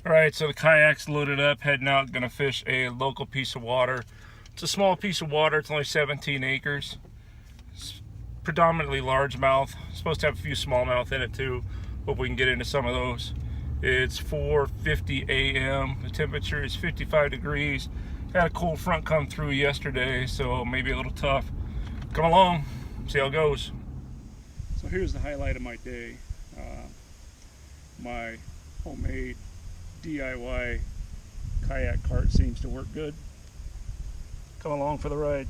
Alright, so the kayak's loaded up, heading out, gonna fish a local piece of water. It's a small piece of water, it's only 17 acres. It's predominantly largemouth. It's supposed to have a few smallmouth in it too. Hope we can get into some of those. It's 4:50 a.m. The temperature is 55 degrees. Had a cold front come through yesterday, so maybe a little tough. Come along, see how it goes. So here's the highlight of my day. My homemade DIY kayak cart seems to work good. Come along for the ride.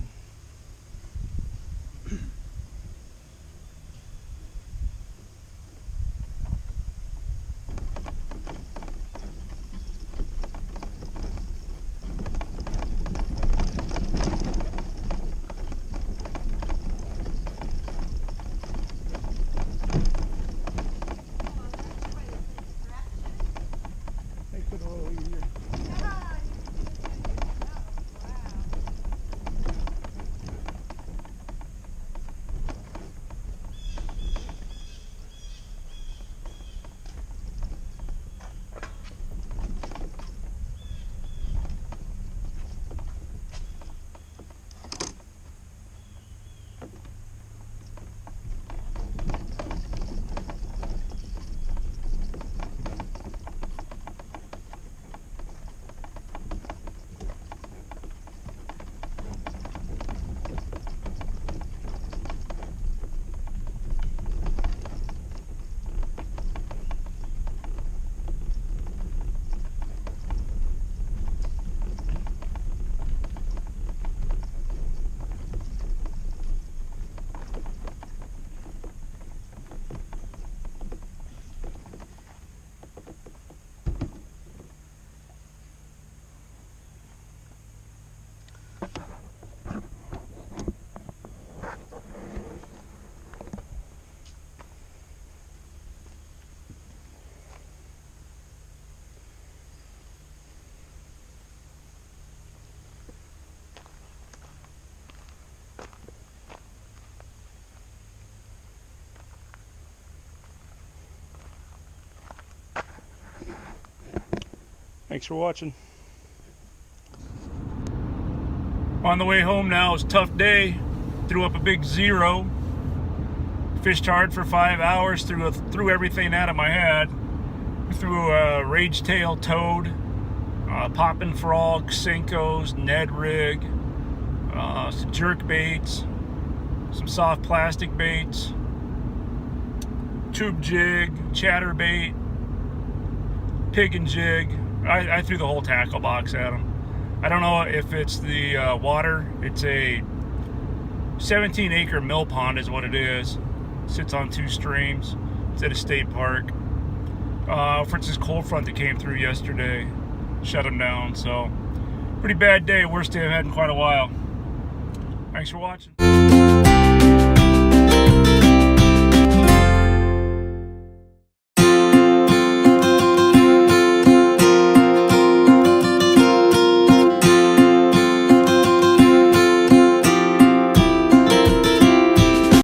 Thanks for watching. On the way home now, it's a tough day. Threw up a big 0. Fished hard for 5 hours, threw everything out of my head. Threw a rage tail toad, popping frog, Senkos, Ned rig, some jerk baits, some soft plastic baits, tube jig, chatter bait, pig and jig. I threw the whole tackle box at them. I don't know if it's the water. It's a 17-acre mill pond is what it is. Sits on 2 streams. It's at a state park. For this cold front that came through yesterday, shut them down. So pretty bad day. Worst day I've had in quite a while. Thanks for watching.